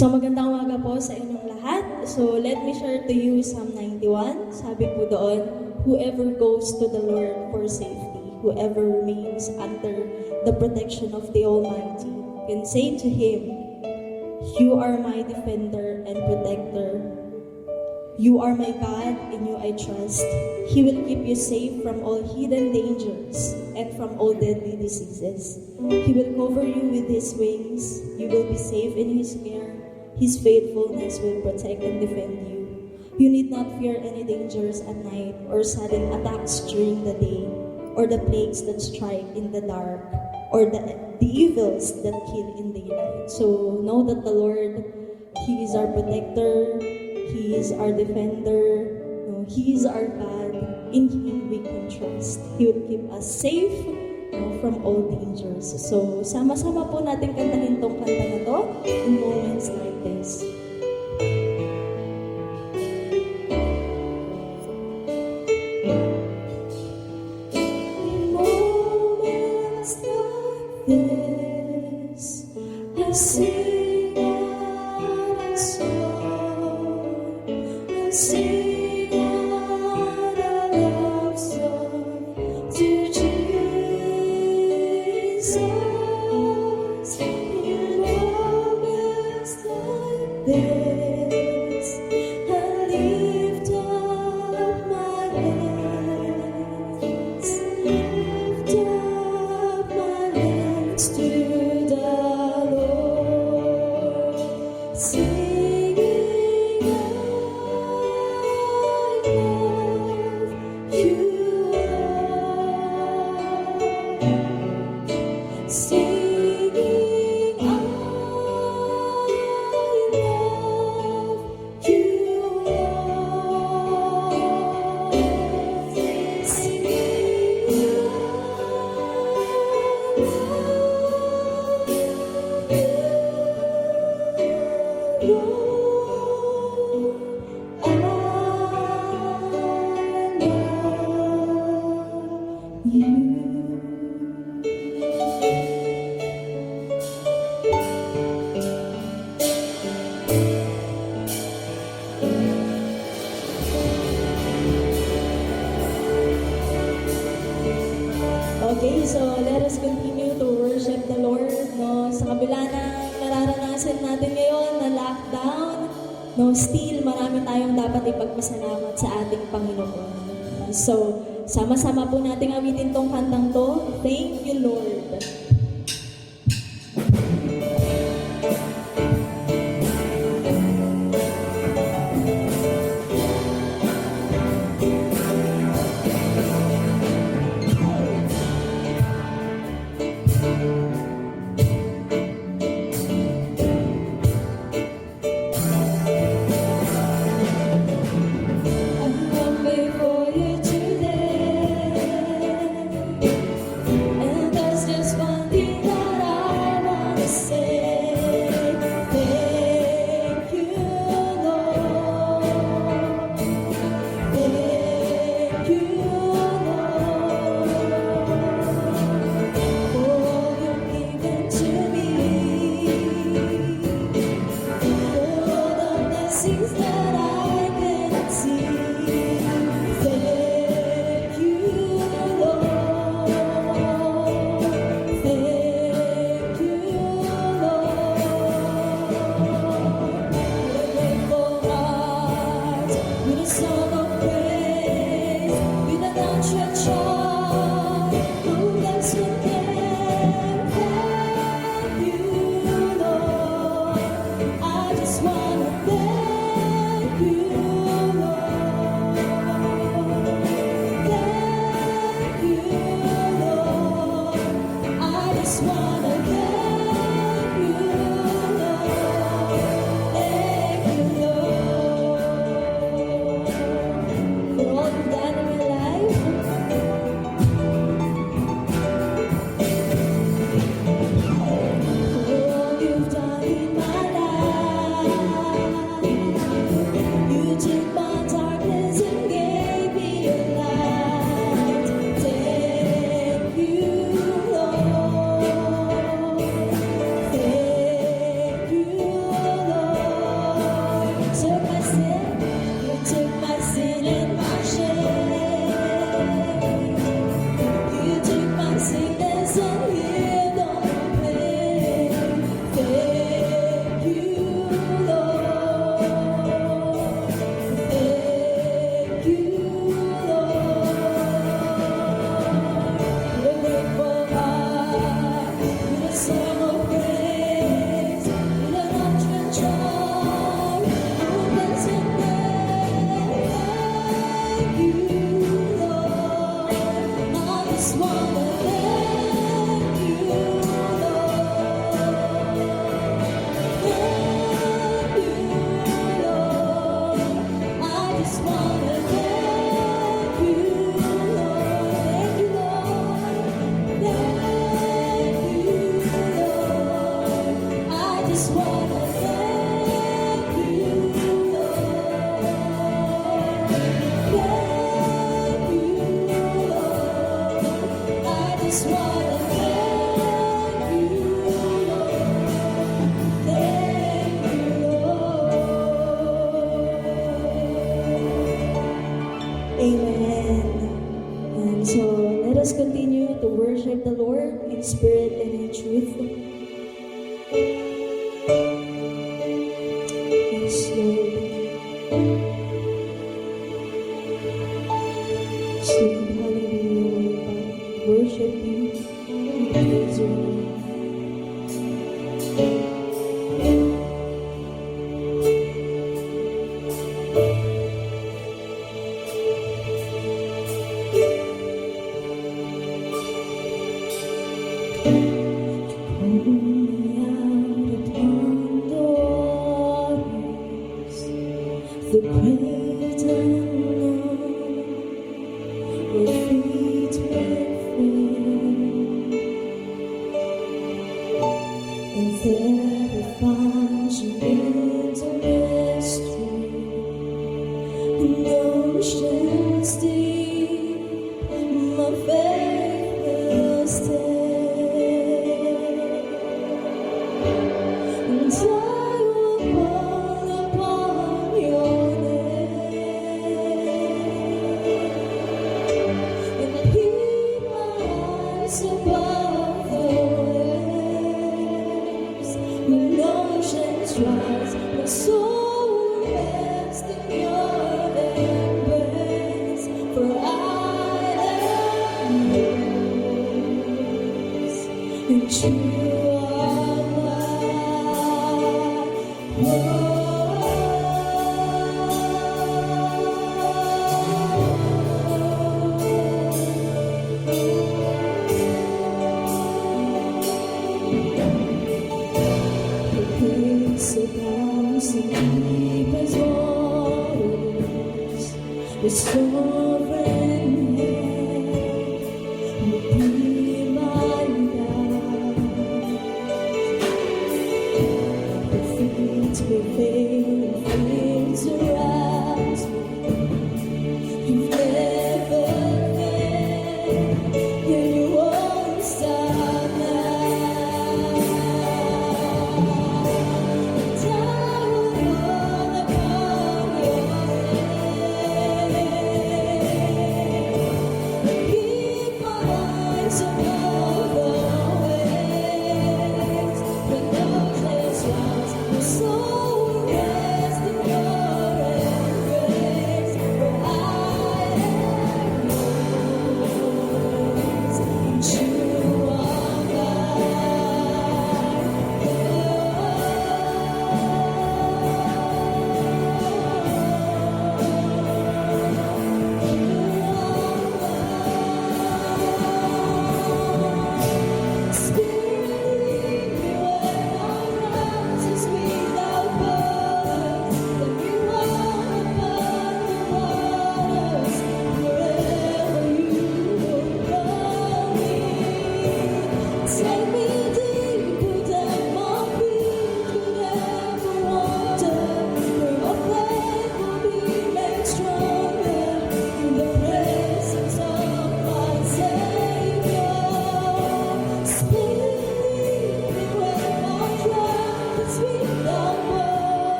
So magandang umaga po sa inyong lahat. So let me share to you Psalm 91. Sabi po doon, whoever goes to the Lord for safety, whoever remains under the protection of the Almighty, can say to Him, you are my defender and protector. You are my God, in you I trust. He will keep you safe from all hidden dangers and from all deadly diseases. He will cover you with His wings. You will be safe in His care. His faithfulness will protect and defend you. You need not fear any dangers at night or sudden attacks during the day or the plagues that strike in the dark or the evils that kill in daylight. So know that the Lord, He is our protector. He is our defender. No, He is our God. In Him we can trust. He will keep us safe from all dangers. So, sama-sama po natin kantahin tong kanta na to in moments like this. In moments like this, I sing out a song. I sing out a love song to Jesus. In moments like this, I lift up my hands, lift up my hands to the Lord, singing, I love you, Lord. Singing, I love you, Lord. Singing, I love you, Okay, so let us continue to worship the Lord. No, sa kabila ng nararanasan natin ngayon na lockdown, no, still marami tayong dapat ipagpasalamat sa ating Panginoon. So, sama-sama po nating awitin tong kantang to. Thank you, Lord. I'm come before you today, and there's just one thing that I want to say. Thank you, Lord. Thank you, Lord, for all you've given to me, for the blessings that I cannot see. Thank you, Lord. Thank you, Lord. With a grateful heart, with a song of praise, with an outstretched arm, who else can thank you, Lord? I just want to thank you, Lord. Thank you, Lord. I just want to thank you, Lord. Thank you, Lord, for all you've done in my life. For all you've done in my life. You took my darkness and gave me a light. Thank you, Lord. Spirit and in truth. Yes, Lord. Sing hallelujah, Lord. Worship you. We praise your name. The great unknown will feed with and there finds you in the mystery. The oceans deep, my faith will stay, and I will call upon your name, and I keep my eyes above the waves. When oceans rise, my soul rests in your embrace, for I am yours, and you are mine. Peace abounds in deepest waters, the sovereign hand will be my guide. The feet will fail and things around me. You've never failed, and you won't stop now.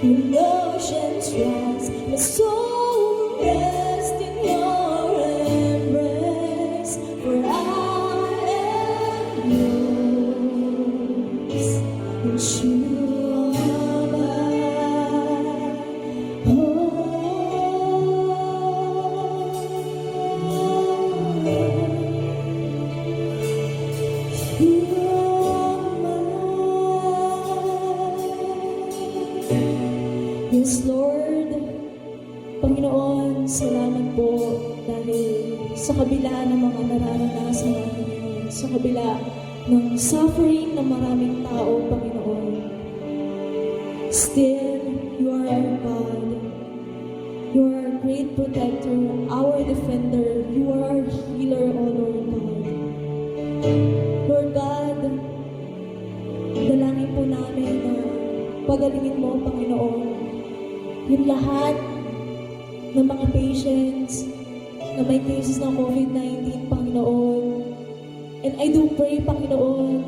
When oceans rise, my soul rests in your embrace, for I am yours, and you are mine. You are mine. Yes, Lord. Panginoon, salamat po dahil sa kabila ng mga nararanasan natin ngayon, sa kabila ng suffering ng maraming tao, Panginoon, still, you are our God. You are our great protector, our defender. You are our healer, O Lord God. Lord God, dalangin po namin na pagalingin mo, Panginoon, yung lahat ng mga patients na may cases ng COVID-19, Panginoon. And I do pray, Panginoon,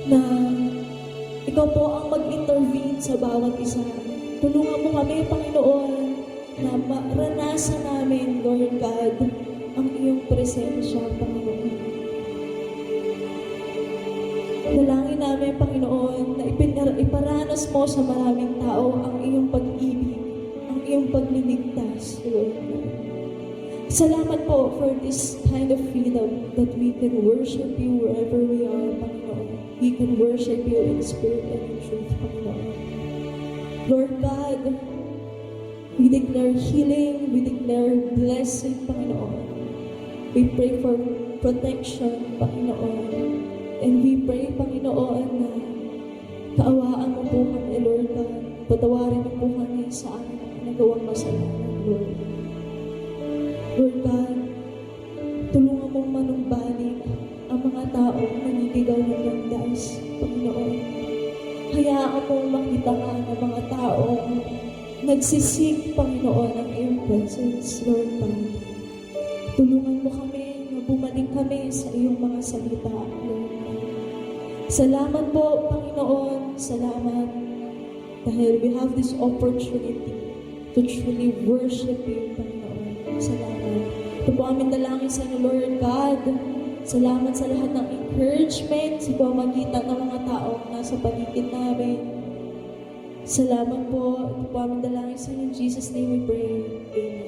na ikaw po ang mag-intervene sa bawat isa. Tulungan mo kami, Panginoon, na maranasan namin, Lord God, ang iyong presensya, Panginoon. Dalangin namin, Panginoon, na iparanas mo sa maraming tao ang iyong pag-ibig, ang iyong pagliligtas, Lord God. Salamat po for this kind of freedom that we can worship you wherever we are, Panginoon. We can worship you in spirit and in truth, Panginoon. Lord God, we declare healing, we declare blessing, Panginoon. We pray for protection, Panginoon. And we pray, Panginoon, na kaawaan mo po kami, Lord God. Patawarin mo po kami sa aming nagawang masalanan, Lord. Lord God, tulungan mong manumbalik ang mga taong naninigaw ng landas, Panginoon. Hayaan mong makita ka ng mga taong nagsisik, Panginoon, ng iyong presence, Lord God. Tulungan mo kami na bumalik kami sa iyong mga salita, Lord God. Salamat po, Panginoon. Salamat dahil we have this opportunity to truly worship you, Panginoon. Salamat. Ito po aming dalangin sa inyo, Lord God. Salamat sa lahat ng encouragement sa pamamagitan ng mga taong nasa paligid namin. Salamat po. Ito po aming dalangin sa inyo. In Jesus' name we pray. Amen.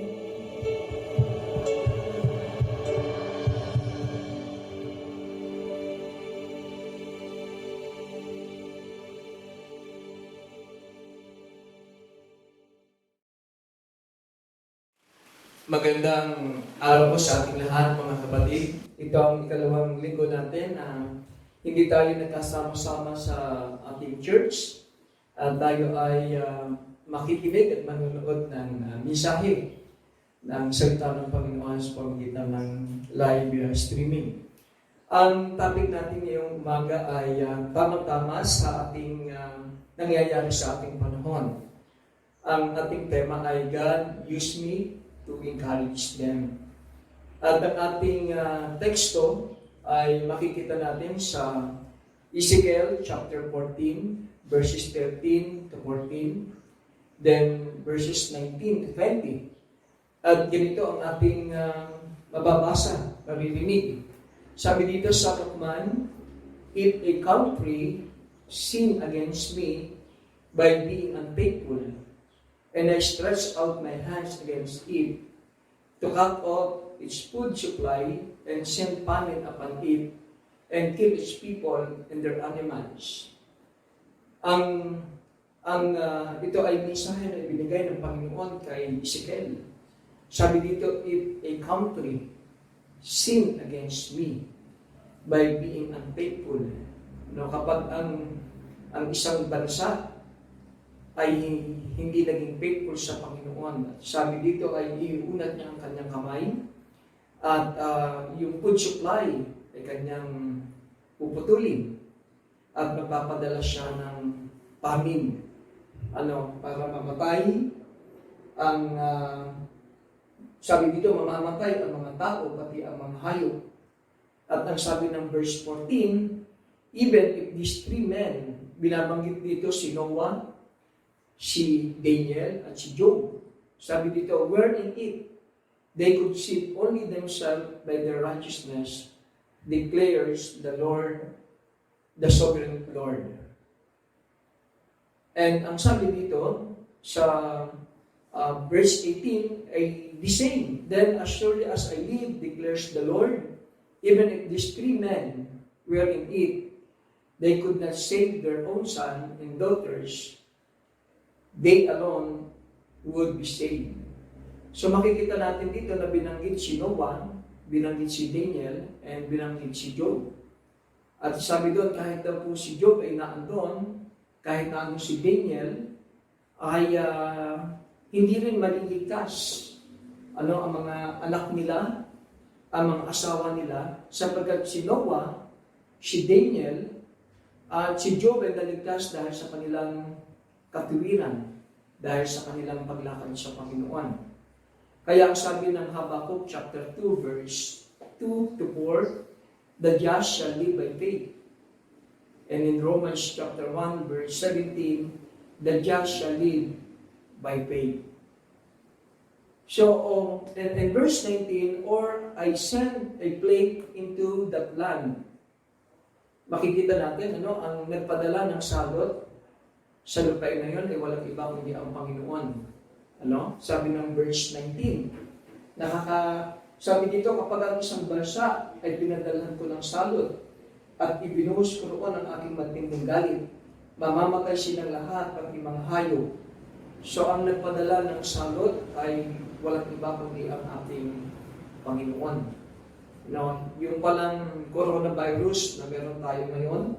Magandang araw po sa ating lahat, mga kapatid. Ito ang ikalawang linggo natin na hindi tayo nagkasama-sama sa ating church. At tayo ay makikinig at manonood ng mensahe ng salita ng Panginoon sa pamamagitan ng live streaming. Ang topic natin ngayong umaga ay tamang-tama sa ating nangyayari sa ating panahon. Ang ating tema ay God, use me to encourage them. At ang ating teksto ay makikita natin sa Ezekiel chapter 14, verses 13 to 14, then verses 19 to 20. At ganito ang ating mababasa, maririnig. Sabi dito sa Kakman, if a country sin against me by being unfaithful, and I stretch out my hands against it, to cut off its food supply, and send famine upon it, and kill its people and their animals. Ito ay mensahe na ibinigay ng Panginoon kay Ezekiel. Sabi dito, if a country sin against me by being unfaithful, kapag ang isang bansa ay hindi naging faithful sa Panginoon. Sabi dito ay iunat niya ang kanyang kamay at yung food supply ay kanyang puputulin at magpapadala siya ng famine. Para mamatay ang sabi dito, mamamatay ang mga tao, pati ang mga hayop. At ang sabi ng verse 14, even if these three men, binabanggit dito si Noah, si Daniel at si Job. Sabi dito, wherein it they could save only themselves by their righteousness, declares the Lord, the sovereign Lord. And ang sabi dito sa verse 18 ay the same. Then as surely as I live, declares the Lord, even if these three men were in it, they could not save their own son and daughters, they alone would be saved. So makikita natin dito na binanggit si Noah, binanggit si Daniel, and binanggit si Job. At sabi doon, kahit na po si Job ay naandun, kahit na si Daniel, ay hindi rin maliligtas ang mga anak nila, ang mga asawa nila, sapagkat si Noah, si Daniel, at si Job ay naligtas dahil sa kanilang katuwiran, dahil sa kanilang paglakad sa Panginoon. Kaya ang sabi ng Habakkuk chapter 2 verse 2 to 4, the just shall live by faith. And in Romans chapter 1 verse 17, the just shall live by faith. So, in verse 19, or I send a plague into that land. Makikita natin, ang nagpadala ng salot sa lupain na yun ay walang iba kundi ang Panginoon. Sabi ng verse 19, sabi dito, kapag ang isang bansa ay pinadalhan ko ng salot at ibinuhos ko roon ang aking matinding galit, mamamatay silang lahat ng ibang hayop. So, ang nagpadala ng salot ay walang iba kundi ang ating Panginoon. Yung palang coronavirus na meron tayo ngayon,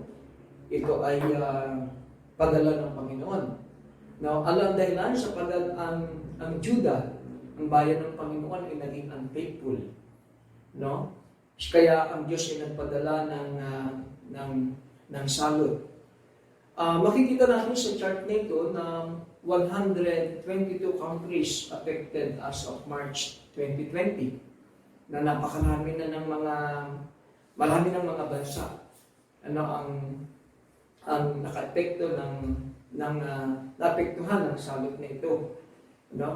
ito ay padala ng Panginoon. Alam dahilan sa ang Juda, ang bayan ng Panginoon ay naging unfaithful. Kaya ang Diyos ay nagpadala ng salot. Makikita natin sa chart na ito na 122 countries affected as of March 2020 na napakarami na ng marami ng mga bansa ang naka-epekto naapektuhan ng salot na ito.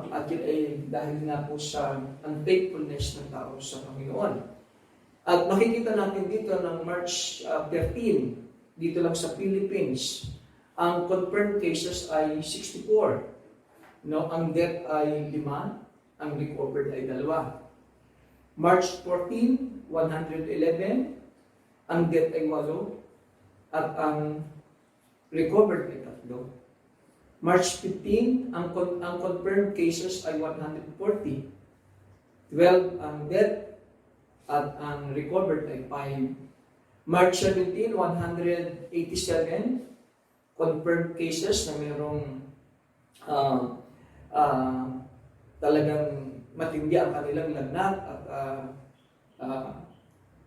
At yun ay dahil nga po sa unfaithfulness ng tao sa Panginoon. At makikita natin dito ng March 13, dito lang sa Philippines, ang confirmed cases ay 64. Ang death ay 5, ang recovered ay 2. March 14, 111, ang death ay 8, at ang recovered ay 3. March 15, ang confirmed cases ay 140. 12 ang death, at ang recovered ay 5. March 17, 187, confirmed cases na mayroong talagang matindi ang kanilang lagnat at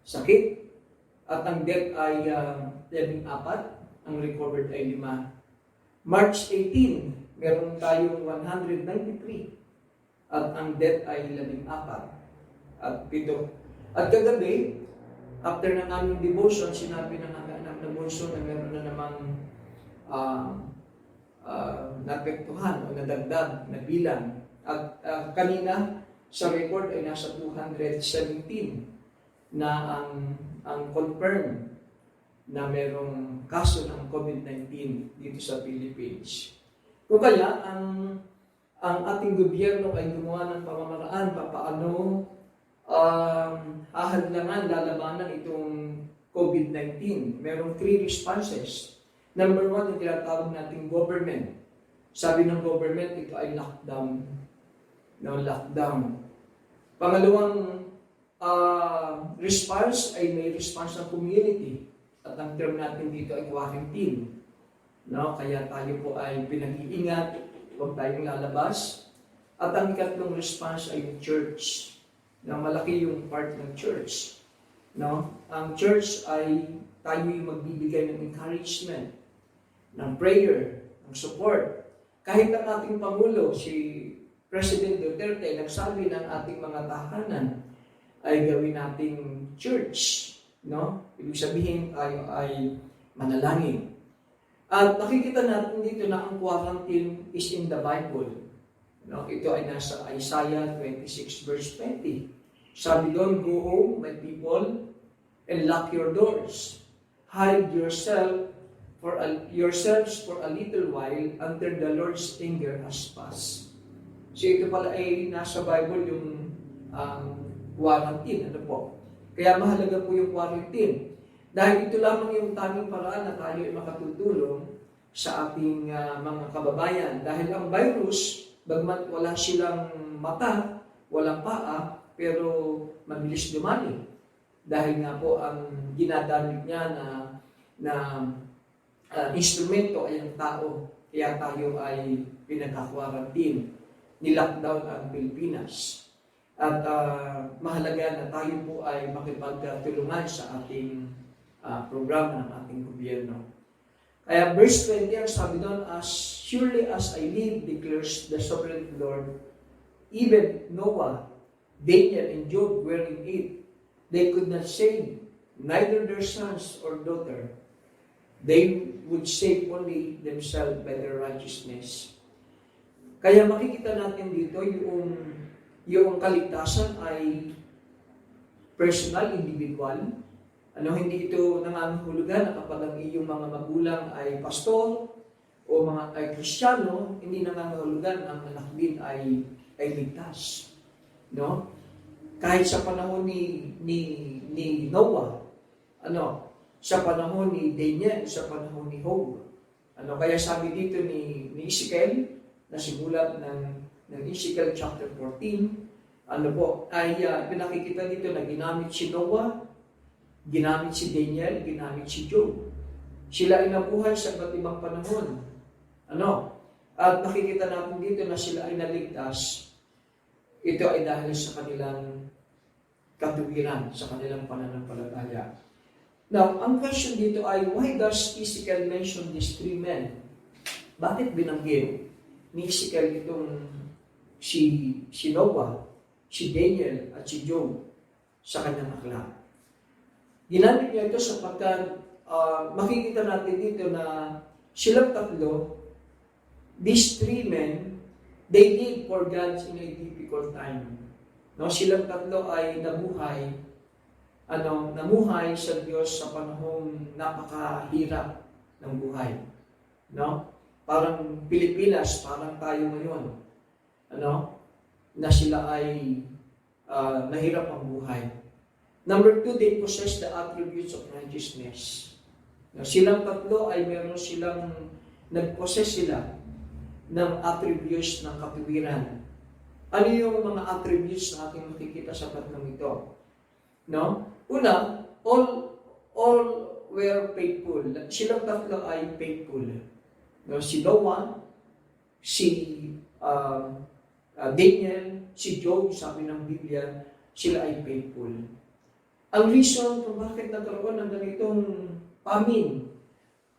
sakit. At ang death ay 14, ang recovered ay 5. March 18, meron tayong 193 at ang death ay 14 at 7. At kagabi, after ng aming devotion, sinabi ng aming anak na bunso na meron na namang naapektuhan o nadagdag na bilang. At kanina sa record ay nasa 217 na ang confirm na merong kaso ng COVID-19 dito sa Philippines. Kung kaya, ang ating gobyerno ay gumawa ng pamamaraan paano hahadlangan, lalabanan itong COVID-19. Merong 3 responses. Number 1, yung tinatawag nating government. Sabi ng government, ito ay lockdown. Lockdown. Pangalawang response ay may response ng community. At ang term natin dito ay quarantine. Kaya tayo po ay pinag-iingat, huwag tayong lalabas. At ang ikatlong response ay yung church. Malaki yung part ng church. Ang church ay tayo yung magbibigay ng encouragement, ng prayer, ng support. Kahit ang ating Pangulo, si President Duterte, nagsabi ng ating mga tahanan ay gawin nating church. Ibig sabihin tayo ay manalangin. At nakikita natin dito na ang quarantine is in the Bible. Ito ay nasa Isaiah 26 verse 20. Sabi doon, go home, my people, and lock your doors. Hide yourselves for a little while until the Lord's anger has passed. So ito pala ay nasa Bible yung quarantine. Kaya mahalaga po yung quarantine. Dahil ito lamang yung tanging paraan na tayo ay makatutulong sa ating mga kababayan. Dahil ang virus, bagmat wala silang mata, walang paa, pero mabilis dumami. Dahil nga po ang ginagamit niya na instrumento ay ang tao. Kaya tayo ay pinagka-quarantine. Nilockdown ang Pilipinas. At mahalaga na tayo po ay makipagtulungan sa ating programa ng ating gobyerno. Kaya verse 20 ang sabi doon, as surely as I live, declares the sovereign Lord, even Noah, Daniel, and Job were in it. They could not save neither their sons or daughter. They would save only themselves by their righteousness. Kaya makikita natin dito yung kaligtasan ay personal, individual. Hindi ito nangangahulugan na kapag ang iyong mga magulang ay pastor o mga ay Kristiyano, hindi nangangahulugan ang anak din ay ligtas. No? Kahit sa panahon ni Noah, sa panahon ni Daniel, sa panahon ni Job. Kaya sabi dito ni Ezekiel, na simulat ng Ezekiel chapter 14, ay pinakikita dito na ginamit si Noah, ginamit si Daniel, ginamit si Job. Sila ay nabuhay sa iba't ibang panahon. At nakikita natin dito na sila ay naligtas. Ito ay dahil sa kanilang katuwiran, sa kanilang pananampalataya. Now, ang question dito ay, why does Ezekiel mention these three men? Bakit binanggit ni Ezekiel itong si Noah, si Daniel, at si Job sa kanyang aklat? Ginamit niya ito sapagkat makikita natin dito na silang tatlo, these three men, they lived for God in a difficult time. Silang tatlo ay namuhay sa Diyos sa panahong napakahirap ng buhay. Parang Pilipinas, parang tayo ngayon. Na sila ay nahirap ang buhay. Number 2, they possess the attributes of righteousness. Silang tatlo ay meron silang, nag-possess sila ng attributes ng katuwiran. Ano yung mga attributes na ating makikita sa tatlong ito? Una, all were faithful. Silang tatlo ay faithful. Si Noah, si Daniel, si Job, sabi ng Biblia, sila ay faithful. Ang reason kung bakit nagkaroon ng ganitong famine,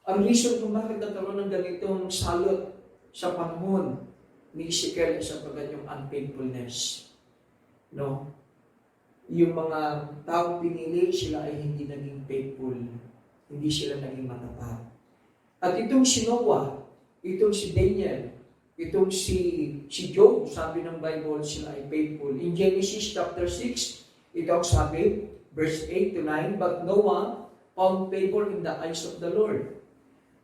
ang reason kung bakit nagkaroon ng ganitong salot sa panahon ni Ezekiel sa pagkanyang unfaithfulness. Yung mga taong pinili, sila ay hindi naging faithful. Hindi sila naging matapat. At itong si Noah, itong si Daniel, itong si Job, sabi ng Bible, sila ay faithful. In Genesis chapter 6, ito ang sabi, verse 8 to 9, but Noah found favor in the eyes of the Lord.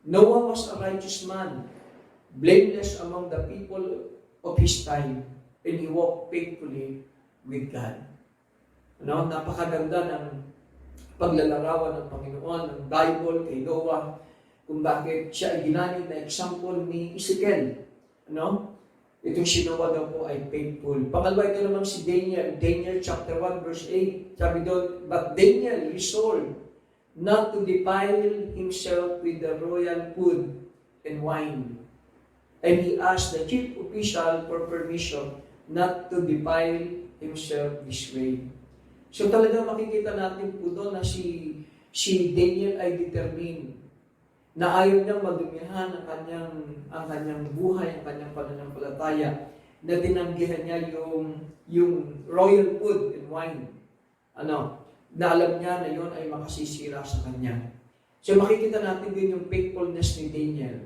Noah was a righteous man, blameless among the people of his time, and he walked faithfully with God. Napakaganda ng paglalarawan ng Panginoon, ng Bible kay Noah, kung bakit siya ay ginamit na example ni Ezekiel. Itong si Noah daw po ay faithful. Pangalawa, ito naman si Daniel. Daniel chapter 1 verse 8. Sabi doon, but Daniel resolved not to defile himself with the royal food and wine. And he asked the chief official for permission not to defile himself this way. So talagang makikita natin po doon na si Daniel ay determined na ayaw niyang madumihan ang kanyang buhay, ang kanyang pananampalataya, na tinanggihan niya yung royal food and wine. Na alam niya na yun ay makasisira sa kanya. So makikita natin din yung faithfulness ni Daniel.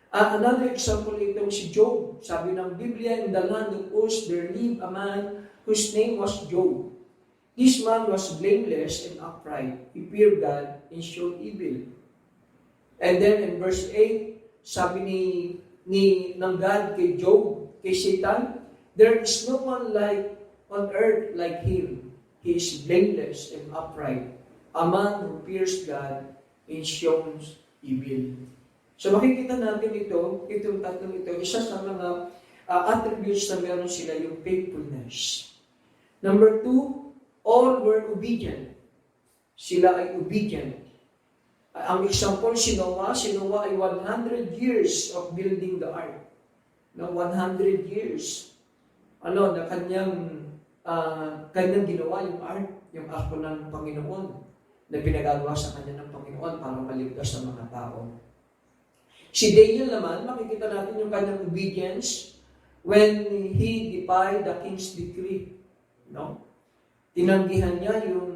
Another example itong si Job. Sabi ng Biblia, in the land of Uz, there lived a man whose name was Job. This man was blameless and upright. He feared God and showed evil. And then in verse 8, sabi ng God kay Job, kay Satan, there is no one on earth like him. He is blameless and upright, a man who fears God and shows evil. So makikita natin itong tatlong ito, isa sa mga attributes na meron sila yung faithfulness. Number 2, all were obedient. Sila ay obedient. Ang example, si Noah ay 100 years of building the ark. No, 100 years. Na kanyang ginawa yung arko ng Panginoon, na pinagagawa sa kanya ng Panginoon para maligtas ang mga tao. Si Daniel naman, makikita natin yung kanyang obedience when he defied the king's decree. No? Tinanggihan niya yung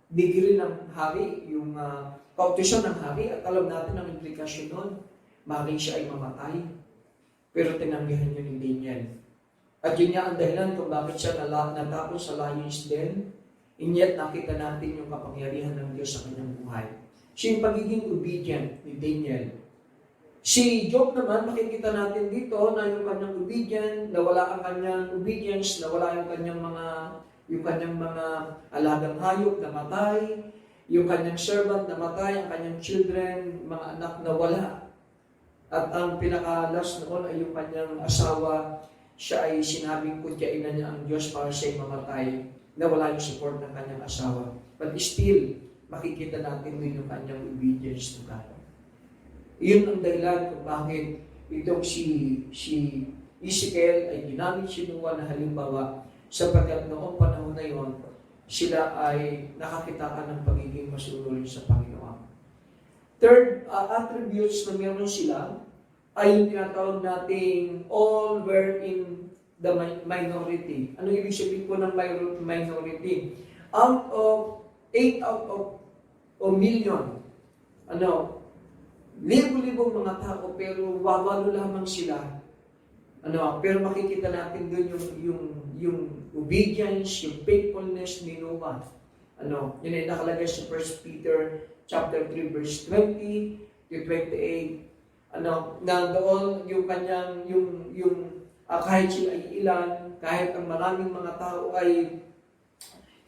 degree ng hari, yung kautusyon ng hari, at alam natin ang implikasyon nun. Maring siya ay mamatay. Pero tinanggihan niya ni Daniel. At yun nga ang dahilan kung bakit siya natapos sa lion's den, and yet nakita natin yung kapangyarihan ng Diyos sa kanyang buhay. Siya yung pagiging obedient ni Daniel. Si Job naman, makikita natin dito na yung kanyang obedient, nawala ang kanyang obedience, nawala yung kanyang mga alagang hayop na matay, yung kanyang servant na matay, ang kanyang children, mga anak na wala. At ang pinaka-last noon ay yung kanyang asawa, siya ay sinabing kutyainan niya ang Diyos para siya'y mamatay, na wala yung support ng kanyang asawa. But still, makikita natin din yung kanyang obedience to God. Iyon ang dahilan kung bakit itong si Ezekiel ay ginamit si Noah na halimbawa, sapagkat noong panahon na yon, sila ay nakakitaan ng pagiging masunod sa Panginoon. Third attributes na meron sila ay yung tinatawag nating all were in the minority. Ano ibig sabihin po ng minority? Out of 8 out of million, libo-libong mga tao, pero wawalo lamang sila. Pero makikita natin doon yung obedience, yung faithfulness ni Noah. Yun ay nakalagay sa 1 Peter chapter 3 verse 20 to 28. Na doon yung kanyang kahit sila ay ilan, kahit ang maraming mga tao ay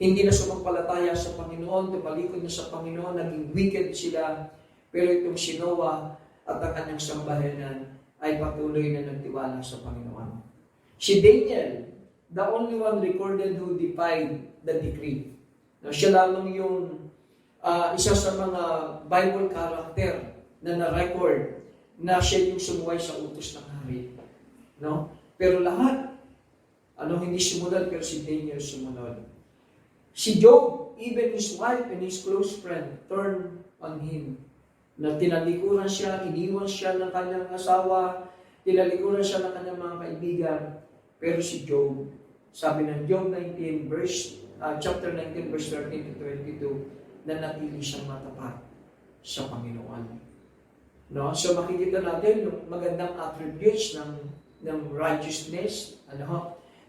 hindi na sumampalataya sa Panginoon, tumalikod na sa Panginoon, naging wicked sila, pero itong si Noah at ang kanyang sambahanan ay patuloy na nagtiwala sa Panginoon. Si Daniel, the only one recorded who defied the decree. Siya lamang yung isa sa mga Bible character na na-record na siya yung sumuway sa utos ng hari. Pero lahat, hindi sumunod, pero si Daniel sumunod. Si Job, even his wife and his close friend turned on him. Na tinalikuran siya, iniwan siya ng kanyang asawa, tinalikuran siya ng kanyang mga kaibigan. Pero si Job, sabi ng Job 19, chapter 19, verse 13 to 22, na natili siyang matapat sa Panginoon. So makikita natin yung magandang attributes ng righteousness,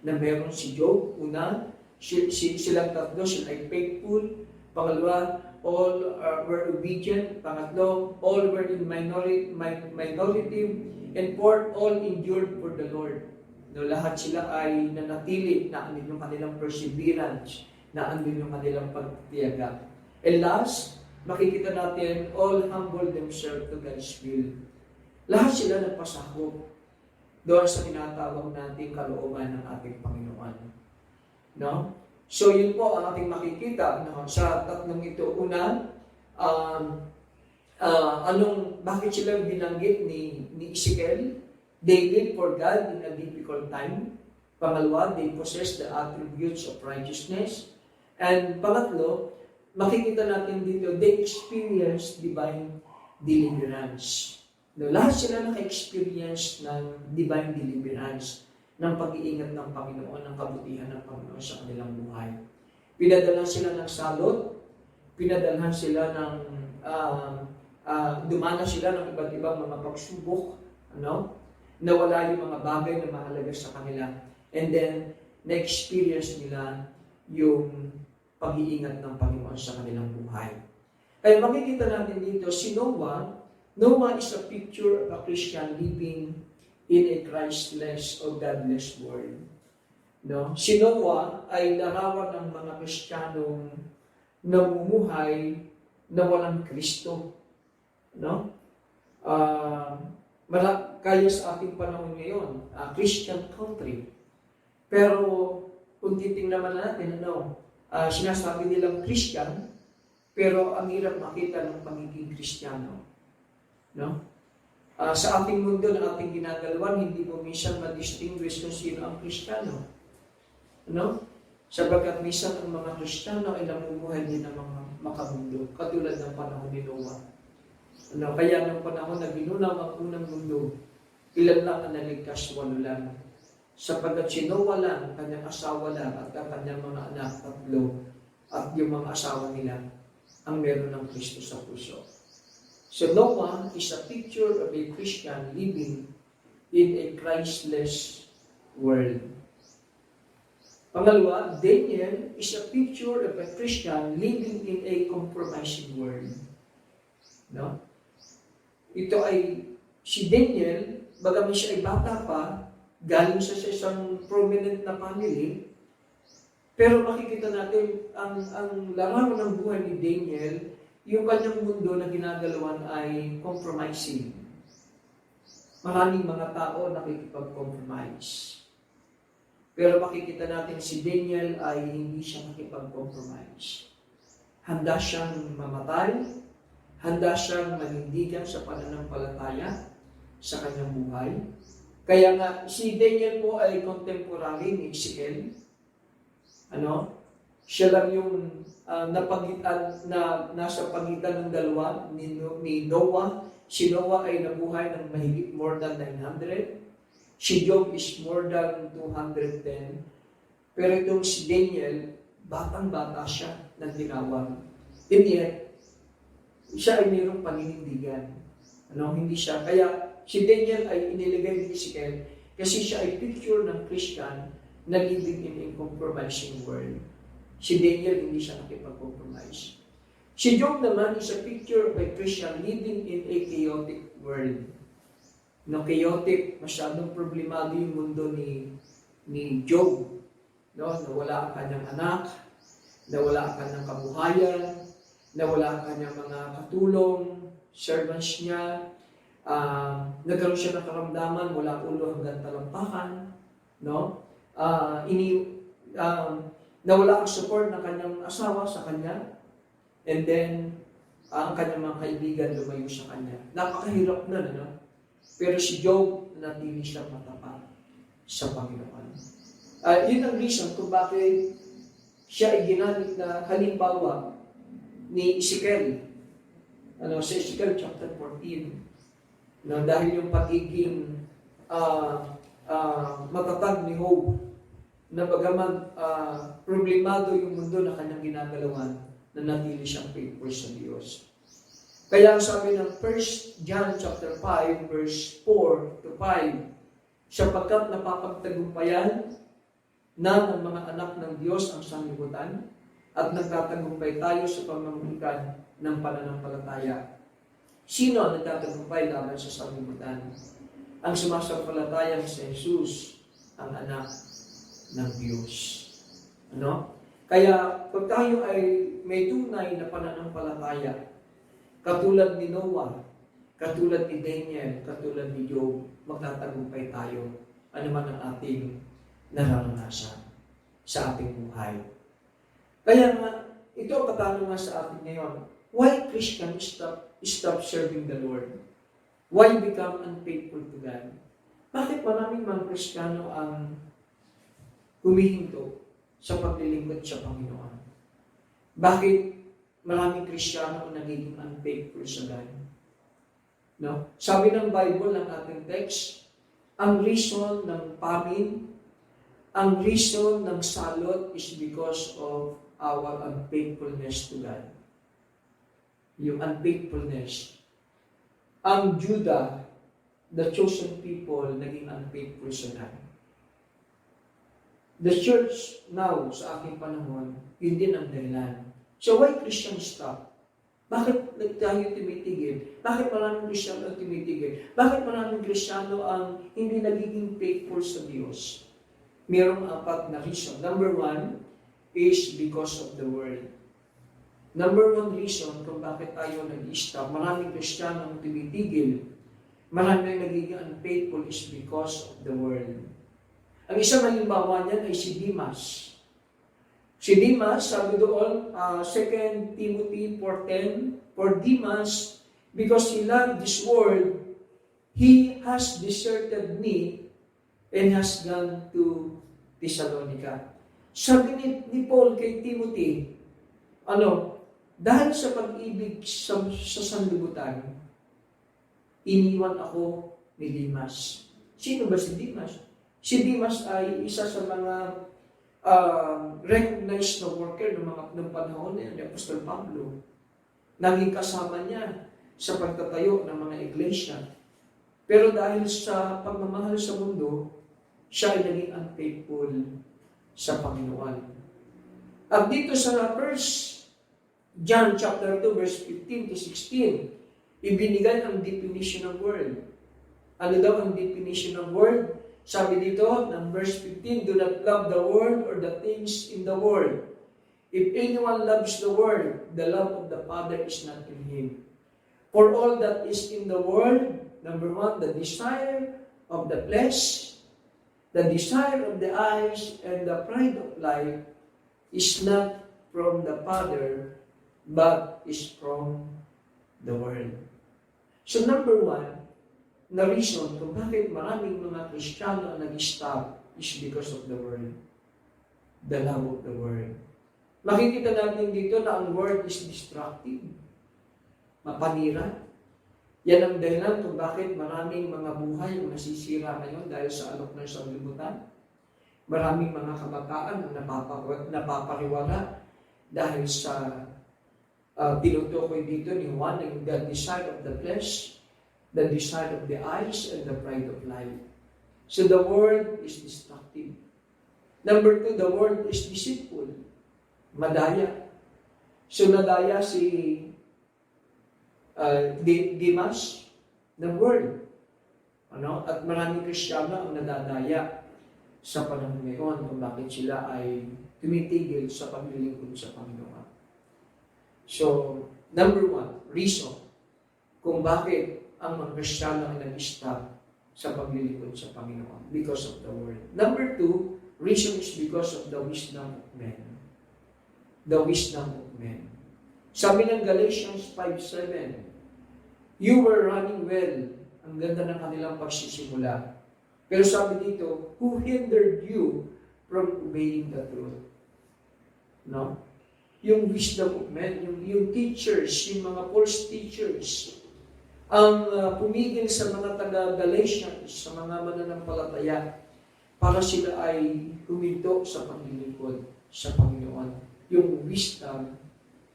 na meron si Job. Una, silang tatlo, sila ay faithful. Pangalawa, all were obedient. Pangatlo, all were in minority. And fourth, all endured for the Lord. Lahat sila ay nanatili, naandun yung kanilang perseverance, naandun yung kanilang pagtiyaga. And last, makikita natin, all humble themselves to God's will. Lahat sila nagpasakop doon sa tinatawag nating kalooban ng ating Panginoon. So yun po ang ating makikita sa tatlong ito. Una, bakit sila binanggit ni Ezekiel? They lived for God in a difficult time. Pangalawa, they possess the attributes of righteousness. And pangatlo, makikita natin dito, they experienced divine deliverance. Lahat sila naka-experience ng divine deliverance, ng pag-iingat ng Panginoon, ng kabutihan ng Panginoon sa kanilang buhay. Pinadalhan sila ng salot, pinadalhan sila ng, dumana sila ng iba't ibang mga pagsubok, nawala yung mga bagay na mahalaga sa kanila. And then, na-experience nila yung pag-iingat ng Panginoon sa kanilang buhay. Kaya makikita natin dito, si Noah is a picture of a Christian living in a Christless or godless world. Si Noah ay larawan ng mga Kristiyanong namumuhay na walang Kristo. No? Kaya sa ating panahon ngayon, Christian country. Pero kung titingnan naman natin, sinasabi nilang Christian, pero ang hirap makita ng pagiging Kristiyano. No? Sa ating mundo na ating ginagalawan, hindi mo minsan ma-distinguish kung sino ang Kristiyano. No? Sapagkat minsan ang mga Kristiyano ay namumuhay din ng mga makamundo, katulad ng panahon ni Noah. Kaya ng panahon na ginunaw ang unang mundo, ilan lang ang naligtas, 8 lang. Sapagkat si Noah lang, kanyang asawa lang, at ang kanyang mga anak, 3, at yung mga asawa nila, ang meron ng Kristo sa puso. So Noah is a picture of a Christian living in a Christless world. Pangalawa, Daniel is a picture of a Christian living in a compromising world. No? Ito ay, si Daniel, bagaman siya ay bata pa, galing siya sa isang prominent na family, pero makikita natin, ang larawan ng buhay ni Daniel, yung kanyang mundo na ginagalawan ay compromising. Maraming mga tao nakikipag-compromise. Pero makikita natin si Daniel ay hindi siya nakipag-compromise. Handa siyang mamatay, handa siyang manindigan sa pananampalataya sa kanyang buhay. Kaya nga, si Daniel po ay contemporary ni Ezekiel. Siya lang yung nasa pagitan ng dalawa ni Noah. Si Noah ay nabuhay ng mahigit more than 900. Si Job is more than 210. Pero itong si Daniel, batang-bata siya ng tinawag. And yet, siya ay mayroong paninindigan. Hindi siya. Kaya si Daniel ay iniligay ni Ezekiel kasi siya ay picture ng Christian na living in a compromising world. Si Daniel hindi siya nakipag-compromise. Si Job naman is a picture of a Christian living in a chaotic world. Chaotic, masyadong problemado yung mundo ni Job. Nawala ang kanyang anak, nawala ang kanyang kabuhayan, nawala ang kanyang mga katulong, servants niya, nagkaroon siya ng karamdaman mula ulo hanggang talampakan, nawala ang support ng kanyang asawa sa kanya, and then ang kanyang mga kaibigan lumayo sa kanya. Napakahirap na, pero si Job natili siyang matapat sa Panginoon. Yun ang reason kung bakit siya ay ginamit na halimbawa ni Ezekiel. Sa Ezekiel chapter 14, dahil yung pagiging matatag ni Job, na bagaman problemado yung mundo na kanyang ginagalawan, na natili siyang faithful sa Diyos. Kaya ang sabi ng 1 John chapter 5, verse 4 to 5, sapagkat napapagtagumpayan na ng mga anak ng Diyos ang sanlibutan, at nagtatagumpay tayo sa pamamagitan ng pananampalataya. Sino ang nagtatagumpay laban sa sanlibutan? Ang sumasampalataya sa Jesus, ang anak ng Diyos. Kaya pag tayo ay may tunay na pananampalataya, katulad ni Noah, katulad ni Daniel, katulad ni Job, magtatagumpay tayo ano man ang ating nararanasan sa ating buhay. Kaya nga, ito ang katanungan sa atin ngayon. Why Christians stop serving the Lord? Why become unfaithful to God? Bakit maraming mga Kristiyano ang humihinto sa paglilingkod sa Panginoon? Bakit maraming Kristiyano ang nagiging unfaithful sa God? Sabi ng Bible, ng ating text, ang reason ng famine, ang reason ng salot is because of our unfaithfulness to God. Yung unfaithfulness. Ang Judah, the chosen people, naging unfaithful sa God. The church now, sa aking panahon, yun din ang dahilan. So why Christians stop? Bakit tayo tumitigil? Bakit maraming Kristiyano ang tumitigil? Bakit maraming Kristiyano ang hindi nagiging faithful sa Diyos? Mayroong 4 na reason. Number 1 is because of the world. Number one reason kung bakit tayo nag-stop, maraming Kristiyano ang tumitigil, maraming nagiging unfaithful is because of the world. Ang isang halimbawa niyan ay si Demas. Si Demas, sabi doon, 2 Timothy 4:10, for Demas, because he loved this world, he has deserted me and has gone to Thessalonica. Sabi ni Paul kay Timothy, dahil sa pag-ibig sa sanlibutan, iniwan ako ni Demas. Sino ba si Demas? Si Demas ay isa sa mga recognized na worker ng panahon na ni Apostol Pablo. Naging kasama niya sa pagtatayo ng mga iglesia. Pero dahil sa pagmamahal sa mundo, siya ay naging unfaithful sa Panginoon. At dito sa 1 John chapter 2 verse 15 to 16, ibinigay ang definition ng word. Ano daw ang definition ng word? Sabi dito, ng verse 15, do not love the world or the things in the world. If anyone loves the world, the love of the Father is not in him. For all that is in the world, number one, the desire of the flesh, the desire of the eyes, and the pride of life is not from the Father, but is from the world. So number one, na reason kung bakit maraming mga Kristiyano ang nag-stop is because of the world. The love of the world. Makikita natin dito na ang world is destructive. Mapanira. Yan ang dahilan kung bakit maraming mga buhay ang nasisira ngayon dahil sa alok ng sanlibutan. Maraming mga kabataan ang napapariwala dahil sa tinutukoy dito ni Juan, the desire of the flesh, the desire of the eyes, and the pride of life. So the world is destructive. Number two, the world is deceitful. Madaya. So nadaya si Demas ng world. At maraming Kristiyano ang nadadaya sa panahon ngayon kung bakit sila ay tumitigil sa paglilingkod sa Panginoon. So, number one, reason kung bakit ang mga Kristiyano ay nag-stop sa paglilingkod sa Panginoon because of the word. Number two, reason is because of the wisdom of men. The wisdom of men. Sabi ng Galatians 5:7, you were running well. Ang ganda ng kanilang pagsisimula. Pero sabi dito, who hindered you from obeying the truth? No? Yung wisdom of men, yung teachers, yung mga false teachers, ang pumigil sa mga taga-Galatians, sa mga mananampalataya, para sila ay huminto sa paglilingkod sa Panginoon. Yung wisdom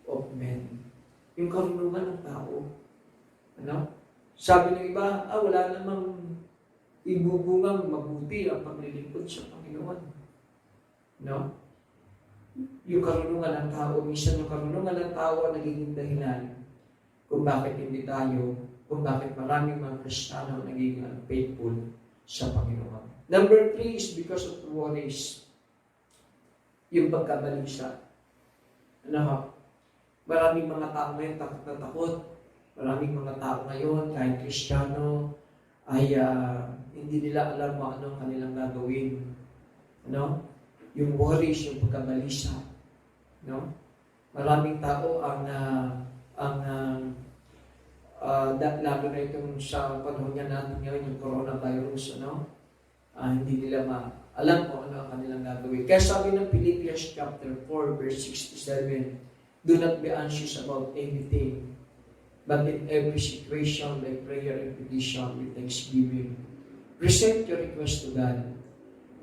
of men. Yung karunungan ng tao. Sabi ng iba, wala namang ibubungang mabuti ang paglilingkod sa Panginoon. Yung karunungan ng tao, minsan yung karunungan ng tao ang nagiging dahilan kung bakit hindi tayo, kung bakit maraming mga Kristiyano naging unfaithful sa Panginoon. Number three is because of worries. Yung pagkabalisa. Maraming mga tao ngayon takot na takot. Maraming mga tao ngayon, kahit Kristiyano, ay hindi nila alam kung anong kanilang gagawin. Yung worries, yung pagkabalisa. Maraming tao lalo na itong sa panahon nga natin ngayon, yung coronavirus, hindi nila alam kung ano ang kanilang gagawin. Kaya sabi ng Philippians chapter 4, verse 67, do not be anxious about anything, but in every situation, by prayer and petition, with thanksgiving, present your request to God,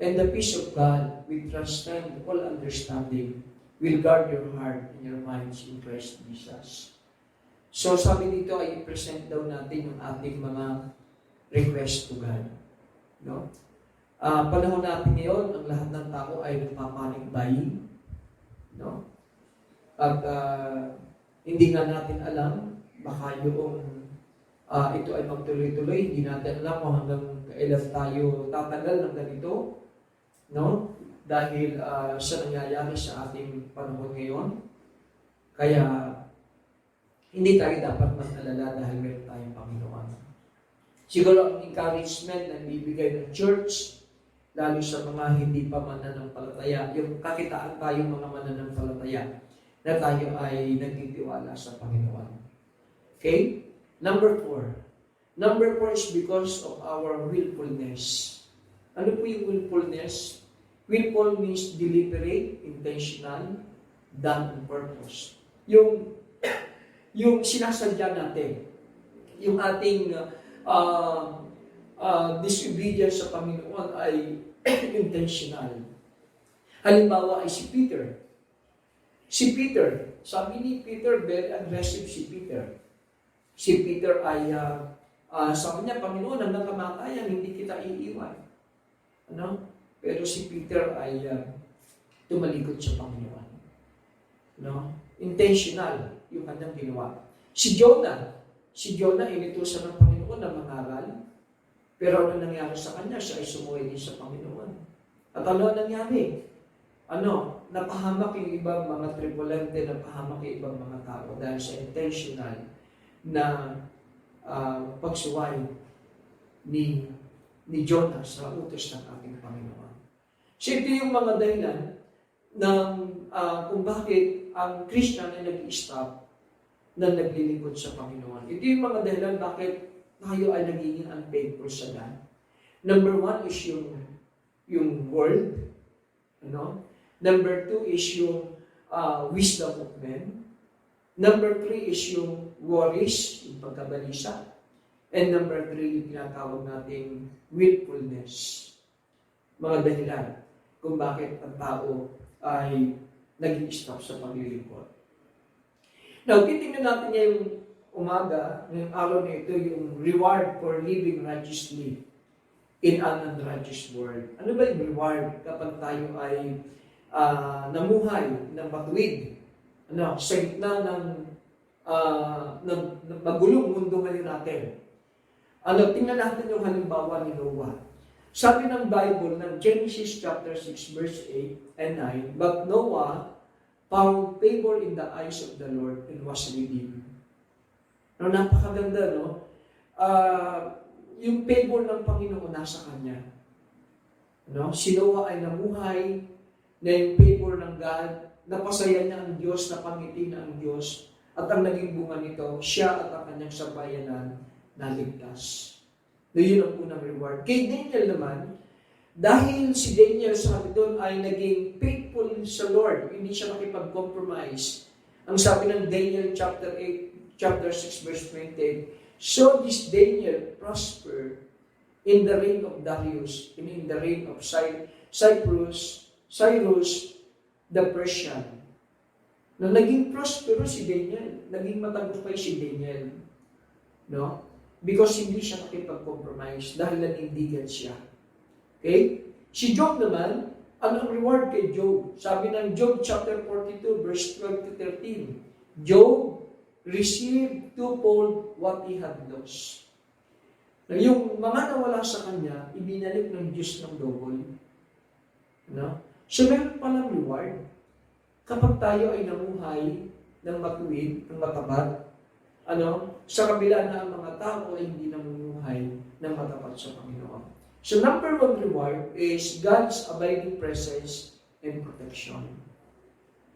and the peace of God, which transcends all understanding, will guard your heart and your minds in Christ Jesus. So sabi dito ay i-present daw natin yung ating mga request to God. Panahon natin ngayon, ang lahat ng tao ay nagpapanik buying. At hindi nga natin alam, baka yung ito ay magtuloy-tuloy, hindi natin alam kung hanggang kailan tayo tatagal ng ganito. Dahil sa nangyayari sa ating panahon ngayon. Kaya, hindi tayo dapat mag-alala dahil meron tayong Panginoon. Siguro ang encouragement na bibigay ng church, lalo sa mga hindi pa mananampalataya, yung kakitaan tayong mga mananampalataya, na tayo ay nagtitiwala sa Panginoon. Okay? Number 4. Number 4 is because of our willfulness. Ano po yung willfulness? Willful means deliberate, intentional, done on purpose. Yung sinasadya natin, yung ating disobedience sa Panginoon ay intentional. Halimbawa ay si Peter. Sabi ni Peter, very aggressive si Peter. Si Peter ay, sabi niya, Panginoon, hanggang kamatayan, hindi kita iiwan. Ano? Pero si Peter ay tumalikod sa Panginoon. No? Intentional yung kanyang ginawa. Si Jonah inutusan ng Panginoon na mangaral. Pero ano nangyari sa kanya? Siya ay sumuway din sa Panginoon. At ano nangyari? Napahamak yung ibang mga tripulante, napahamak yung ibang mga tao dahil sa intentional na pagsuway ni Jonah sa utos ng ating Panginoon. So ito yung mga dahilan ng kung bakit ang Christian ay nag-stop na naglilingkod sa Panginoon. Ito yung mga dahilan bakit tayo ay nagiging unfaithful sa God. Number 1 is yung world. Number 2 is yung wisdom of men. Number 3 is yung worries, yung pagkabalisa. And number 3, yung tinatawag nating willfulness. Mga dahilan kung bakit ang tao ay nag-stop sa paglilingkod. Now, titingnan natin ngayong umaga, ngayong araw na ito, yung reward for living righteously in an unrighteous world. Ano ba yung reward kapag tayo ay namuhay ng matuwid? Sa gitna ng magulong mundo ngayon natin. Tingnan natin yung halimbawa ni Noah. Sabi ng Bible, ng Genesis chapter 6, verse 8 and 9, But Noah found favor in the eyes of the Lord and was redeemed. Napakaganda, no? Yung favor ng Panginoon nasa kanya. Si Noah ay namuhay na yung favor ng God, napasaya niya ang Diyos, napangiti na ang Diyos, at ang naging bunga nito, siya at ang kanyang sabayanan naligtas. Yun ang unang reward. Kay Daniel naman, dahil si Daniel sabi doon ay naging faithful sa Lord, hindi siya nakipag-compromise. Ang sabi ng Daniel chapter 6 verse 28, So this Daniel prospered in the reign of Darius, and in the reign of Cyrus the Persian. Naging prosperous si Daniel, naging matagumpay si Daniel. Because hindi siya nakipag-compromise dahil nanindigan siya. Okay? Si Job naman, ano ang reward kay Job? Sabi ng Job chapter 42 verse 12 to 13, Job received twofold what he had lost. Yung mga nawala sa kanya, ibinalik ng Diyos ng double. So meron palang reward. Kapag tayo ay namuhay ng matuwid, ng matapat, sa kabila na ang mga tao ay hindi namumuhay ng matapat sa Panginoon. So number 1 reward is God's abiding presence and protection.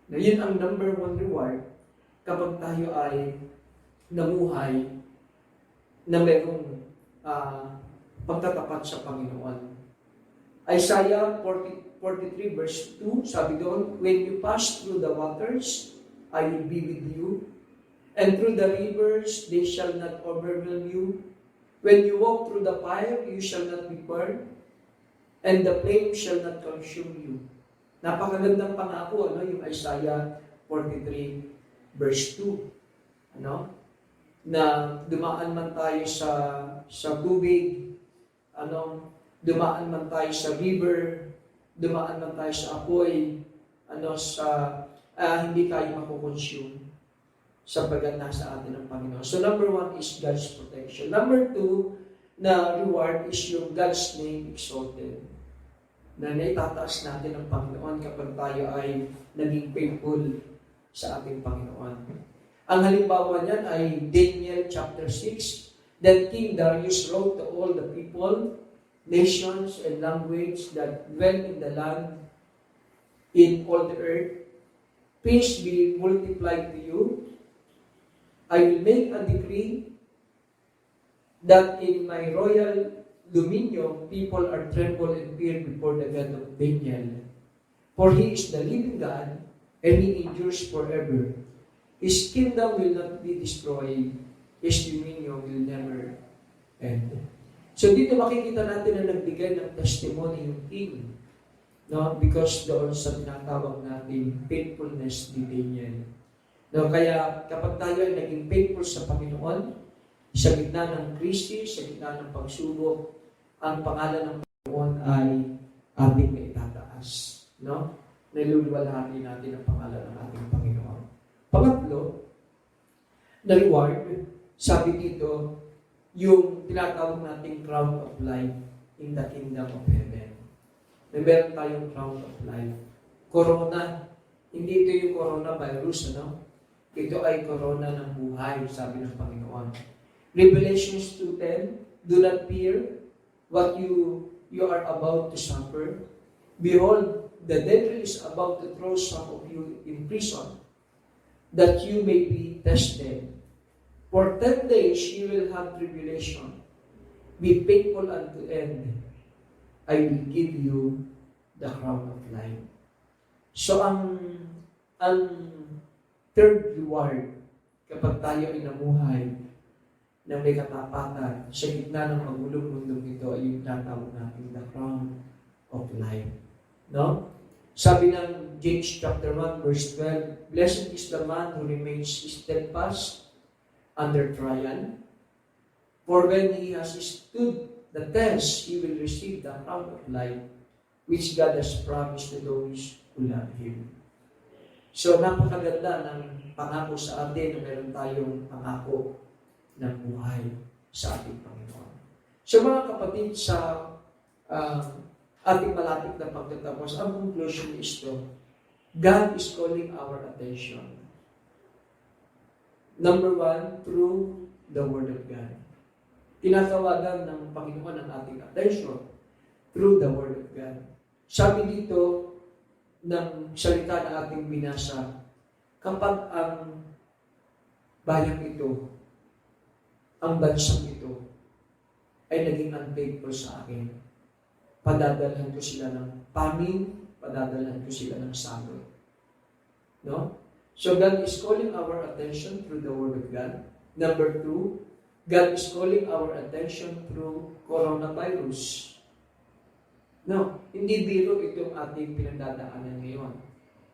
Yun ang number 1 reward kapag tayo ay namuhay na mayroong pagtatapat sa Panginoon. Isaiah 43 verse 2, sabi doon, When you pass through the waters, I will be with you. And through the rivers, they shall not overwhelm you. When you walk through the fire, you shall not be burned. And the flame shall not consume you. Napakagandang pangako, yung Isaiah 43 verse 2. Na dumaan man tayo sa tubig, dumaan man tayo sa river, dumaan man tayo sa apoy, hindi tayo makukonsume sapagkat nasa atin ang Panginoon. So number 1 is God's protection. Number 2 na reward is yung God's name exalted. Na naitataas natin ang Panginoon kapag tayo ay naging faithful sa ating Panginoon. Ang halimbawa niyan ay Daniel chapter 6. Then King Darius wrote to all the people, nations, and language that dwell in the land, in all the earth, peace be multiplied to you. I will make a decree that in my royal dominion, people are tremble and fear before the God of Daniel. For he is the living God, and he endures forever. His kingdom will not be destroyed. His dominion will never end. So dito makikita natin na nagbigay ng testimony yung king. No? Because doon sa tinatawag natin faithfulness ni Daniel. No? Kaya kapag tayo ay naging faithful sa Panginoon, sa gitna ng krisis, sa gitna ng pagsubok, ang pangalan ng Panginoon ay ating maitataas. No? Niluluwalhati natin ang pangalan ng ating Panginoon. Pangatlo, na reward, sabi dito, yung tinatawag nating crown of life in the kingdom of heaven. Na meron tayong crown of life. Corona, hindi ito yung coronavirus, ano? Ito ay corona ng buhay, sabi ng Panginoon. Revelations 2:10, do not fear what you are about to suffer. Behold, the devil is about to throw some of you in prison, that you may be tested. For 10 days you will have tribulation. Be faithful unto end. I will give you the crown of life. So ang third reward, kapag tayo ay namuhay na may katapatan sa gitna ng magulong mundong ito, ay yung tatawag natin the crown of life. No? Sabi ng James chapter 1 verse 12, blessed is the man who remains steadfast under trial, for when he has stood the test, he will receive the crown of life, which God has promised to those who love Him. So, napakaganda ng pangako sa atin na meron tayong pangako ng buhay sa ating Panginoon. So, mga kapatid, sa ating malapit na pagtatapos, ang conclusion is to, God is calling our attention. Number 1, through the Word of God. Tinatawagan ng Panginoon ang ating attention through the Word of God. Sabi dito ng salita na ating binasa, kapag ang bayang ito, ang bansang ito, ay naging unfaithful sa akin, padadalhan ko sila ng famine, padadalhan ko sila ng salot. No? So God is calling our attention through the Word of God. Number 2, God is calling our attention through coronavirus. No, hindi biro itong ating pinagdadaanan ngayon.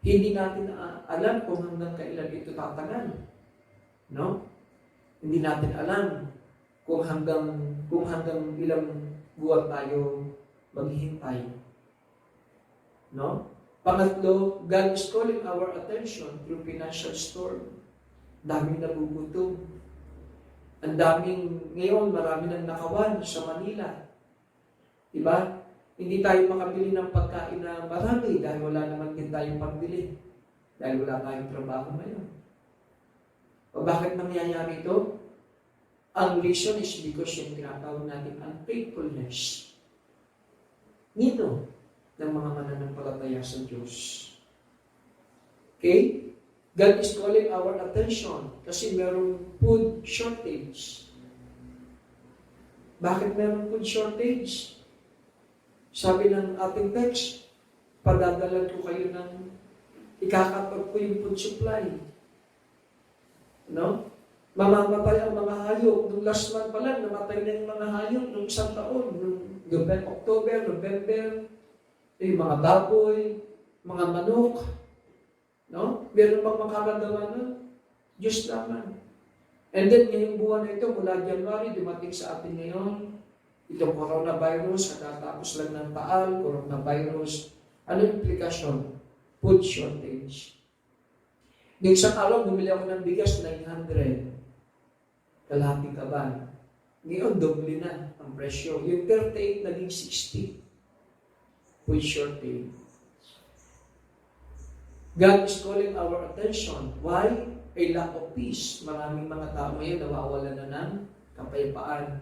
Hindi natin alam kung hanggang kailan ito tatagal. No? Hindi natin alam kung hanggang ilang buwan tayo maghihintay. No? Pangatlo, God is calling our attention through financial storm. Daming nagugutom. Ang daming, ngayon, marami nang nakawan sa Manila. Diba? Hindi tayo makabili ng pagkain na marami dahil wala naman din tayong pambili. Dahil wala tayong trabaho ngayon. O bakit nangyayari ito? Ang reason is because yung tinatawag natin unfaithfulness. Nito, ng mga mananampalataya sa Diyos. Okay? God is calling our attention kasi merong food shortage. Bakit merong food shortage? Sabi ng ating text, padadalan ko kayo ng ikakatag ko yung food supply. No? Mamamatay ang mga hayop. Nung last month pa lang, namatay na yung mga hayop nung isang taon. Nung October, November, yung mga baboy, mga manok, no? Meron bang makaragawa nun? Diyos naman. And then, ngayong buwan na ito, mula January, dumating sa atin ngayon, itong coronavirus, katatapos lang ng taal, coronavirus. Ano yung implikasyon? Food shortage. Yung isang araw, bumili ako ng bigas, 900. Kalahating kaban. Ngayon, doble na ang presyo. Yung 38, naging 60. Food shortage. God is calling our attention. Why? A lack of peace. Maraming mga tao ngayon nawawalan na ng kapayapaan.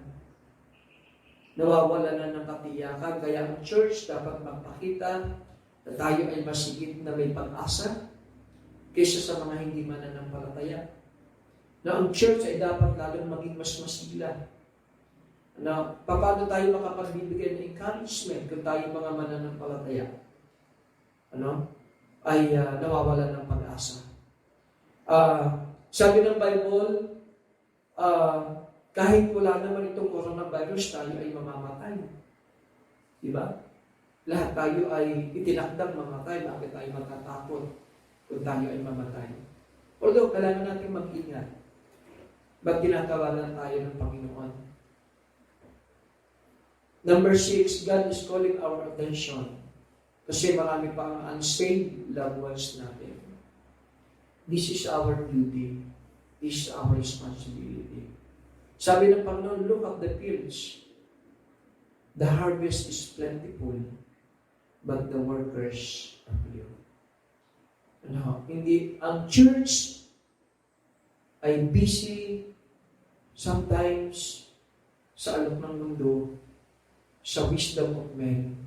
Nawawalan na ng katiyakan. Kaya ang church dapat magpakita na tayo ay masigit na may pag-asa kaysa sa mga hindi mananampalataya. Na ang church ay dapat lalong maging mas masila. Na paano tayo makapagbibigay ng encouragement kung tayo mga mananampalataya? Ay nawawalan ng pag-asa. Sabi ng Bible, kahit wala naman itong coronavirus, tayo ay mamamatay. Diba? Lahat tayo ay itinakdang mamatay. Bakit tayo matatakot kung tayo ay mamatay? Although, kailangan natin mag-ingat. Ba't tinatawanan tayo ng Panginoon? Number 6, God is calling our attention. Kasi marami pa ang unsaved loved ones natin. This is our duty. This is our responsibility. Sabi ng Panginoon, look at the fields. The harvest is plentiful, but the workers are few. Hindi, ang church ay busy sometimes sa alok ng mundo, sa wisdom of men,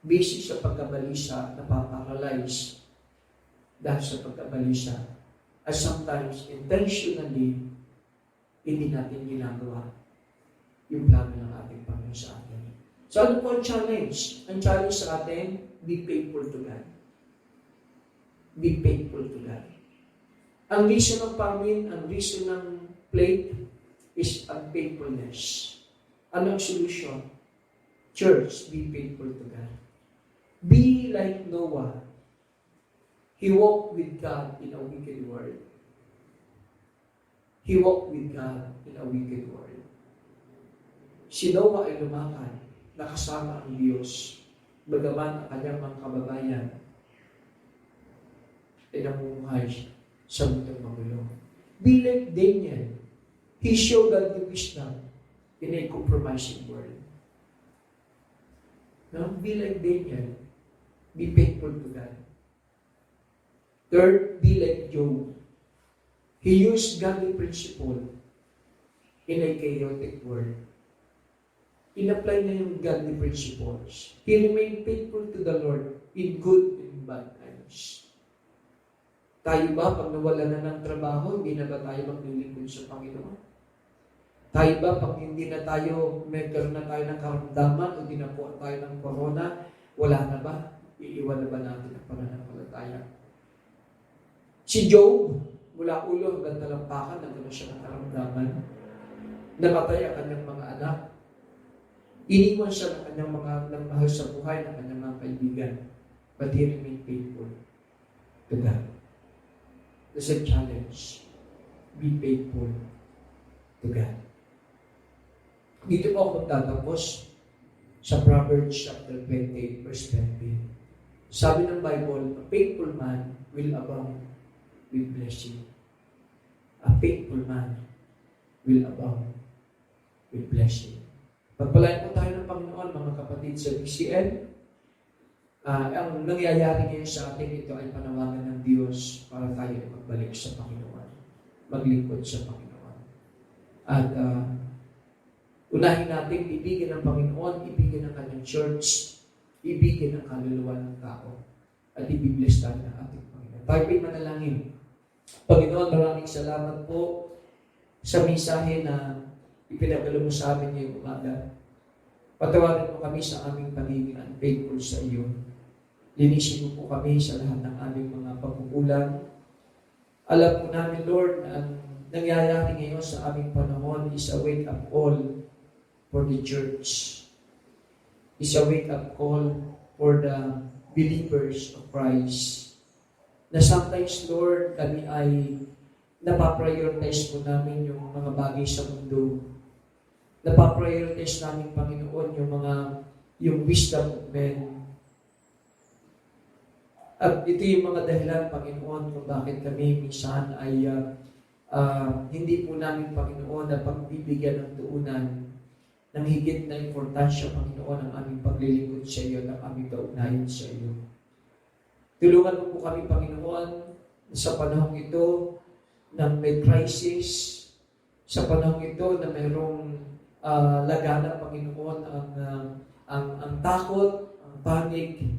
busy sa pagkabalisa, napaparalyze dahil sa pagkabalisa. At sometimes, intentionally, hindi natin ginagawa yung plano ng ating Panginoon sa atin. So ano po ang challenge? Ang challenge sa atin, be faithful to God. Be faithful to God. Ang reason ng famine, ang reason ng plague is unfaithfulness. Ano ang solution? Church, be faithful to God. Be like Noah. He walked with God in a wicked world. He walked with God in a wicked world. Si Noah ay lumakad, nakasama ang Diyos, bagaman ang kanyang mga kababayan ay namumuhay sa mundong magulo. Be like Daniel. He showed God the wisdom in a compromising world. No? Be like Daniel. Be faithful to God. Third, be like Job. He used godly principle in a chaotic world. In-apply na yung godly principles. He remained faithful to the Lord in good and bad times. Tayo ba, pag nawala na ng trabaho, hindi na ba tayo maglilingkod sa Panginoon? Tayo ba, pag hindi na tayo, magkaroon na tayo ng karamdaman o dinapuan tayo ng corona, wala na ba? Iiwan na ba natin ang pananampalataya? Si Job, mula ulo hanggang talampakan, nagkaroon siya ng karamdaman. Namatay ang kanyang mga anak. Iniwan siya ng kanyang mga mahal sa buhay, ng kanyang mga kaibigan. But he remained faithful to God. There's a challenge. Be faithful to God. Dito po ako magtatapos sa Proverbs chapter 28, verse 20. Sabi ng Bible, a faithful man will abound with blessing. A faithful man will abound with blessing. Pagpalain po tayo ng Panginoon, mga kapatid sa BCM. Ang nangyayari ngayon sa atin, ito ay panawagan ng Diyos para tayo ay magbalik sa Panginoon. Maglingkod sa Panginoon. At unahin natin ibigin ng Panginoon, ibigin ng kanyang church, ibigin ang kaluluwa ng tao, at ibibless tayo ng ating Panginoon. Tayo po'y manalangin. Panginoon, maraming salamat po sa mensahe na ipinagalo mo sa amin ngayong umaga. Patawarin mo kami sa aming pagiging unfaithful sa iyo. Linisin mo po kami sa lahat ng aming mga pagkukulang. Alam po namin, Lord, na ang nangyayari ngayon sa aming panahon is a wake-up call for the church. Is a wake-up call for the believers of Christ. Na sometimes, Lord, kami ay napaprioritize po namin yung mga bagay sa mundo. Napaprioritize namin, Panginoon, yung wisdom of men. At ito yung mga dahilan, Panginoon, kung bakit kami minsan ay hindi po namin, Panginoon, na pagbibigyan ng tuunan ng higit na importansya, Panginoon, ang aming paglilingkod sa iyo at ang aming kaugnayan sa iyo. Tulungan mo po kami, Panginoon, sa panahong ito na may crisis, sa panahong ito na mayroong lagana, Panginoon, ang takot, ang panig,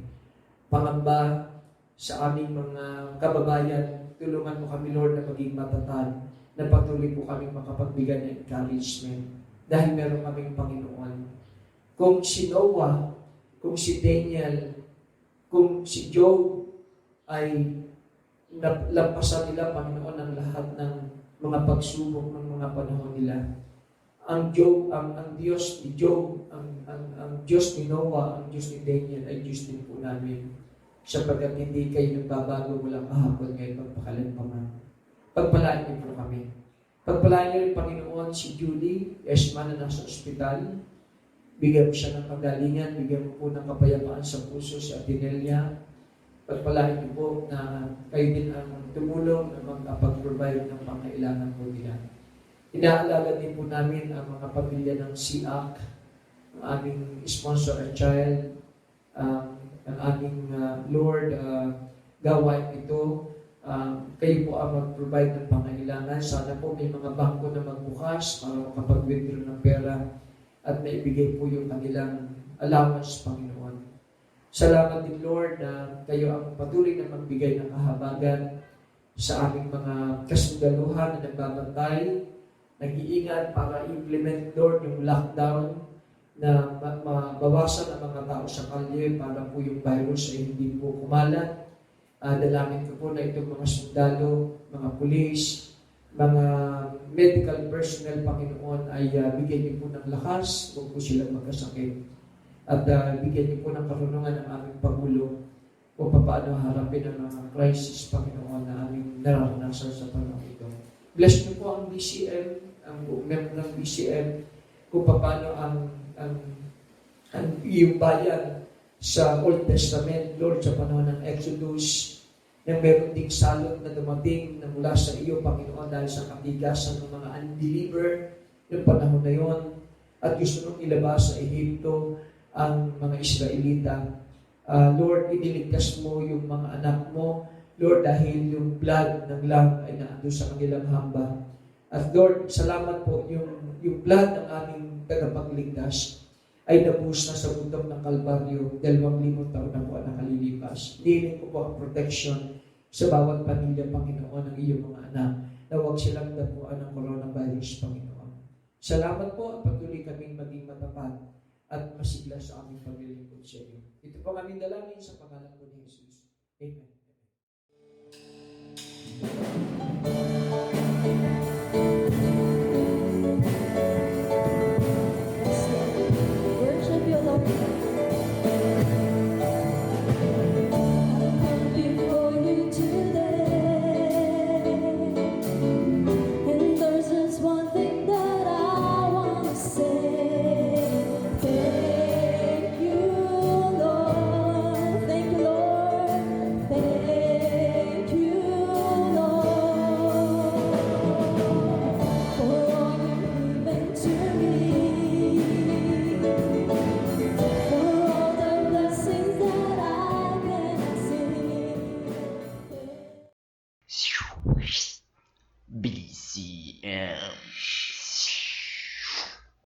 pangamba sa aming mga kababayan. Tulungan mo kami, Lord, na maging matatag, na patuloy po kami makapagbigay ng encouragement. Dahil meron kaming Panginoon. Kung si Noah, kung si Daniel, kung si Job ay lampasan nila, Panginoon, ang lahat ng mga pagsubok ng mga panahon nila. Ang Diyos ni Job, ang Diyos ni Noah, ang Diyos ni Daniel ay Diyos din po namin. Sapagkat hindi kayo nagbabago mula kahapon ngayon magpakalanpaman. Pagpalain niyo po kami. Pagpalain niyo rin, Panginoon, si Julie, Esma na nasa ospital. Bigyan mo siya ng kagalingan, bigyan mo po ng kapayapaan sa puso si Atenelia. Pagpalain niyo po na kayo din ang tumulong na magpag-provide ng pangkailangan po nila. Inaalala din po namin ang mga pamilya ng SIAC, ang aming sponsor at child, ang aming Lord, gawain ito. Kayo po ang mag-provide ng pangailangan. Sana po may mga bangko na magbukas para makapag-withdraw ng pera at maibigay po yung kanilang allowance, Panginoon. Salamat din, Lord, na kayo ang patuloy na magbigay ng kahabagan sa aming mga kasundaluhan na nagbabantay, nag-iingat para implement, Lord, yung lockdown na mabawasan ang mga tao sa kalye para po yung virus ay hindi po kumalat. Dalangin ko po na itong mga sundalo, mga pulis, mga medical personnel, Panginoon, ay bigyan niyo po ng lakas, huwag po silang magkasakit. At bigyan niyo po ng karunungan ng aming Pangulo kung paano harapin ang mga crisis, Panginoon, na aming nararanasan sa panahon ito. Bless niyo po ang BCM, ang buong member ng BCM, kung paano ang iyong bayan sa Old Testament, Lord, sa panahon ng Exodus, na meron ding salot na dumating na mula sa iyo, Panginoon, dahil sa katigasan ng mga unbeliever ng panahon na yon, at gusto nung ilabas sa Ehipto ang mga Israelita. Lord, iniligtas mo yung mga anak mo, Lord, dahil yung blood ng lamb ay naandun sa kanilang hamba. At Lord, salamat po yung blood ng aming tagapagligtas ay nabuhos na sa bundok ng Kalbaryo, 2,000 taon na po ang nakalilipas. Hiling ko po ang protection sa bawat pamilya, Panginoon, ng iyong mga anak, na huwag silang dapuan ng coronavirus, Panginoon. Salamat po at patuloy kaming maging matapat at masigla sa aming pamilya po sa iyo. Ito po aming dalangin sa pangalan po ni Jesus. Amen.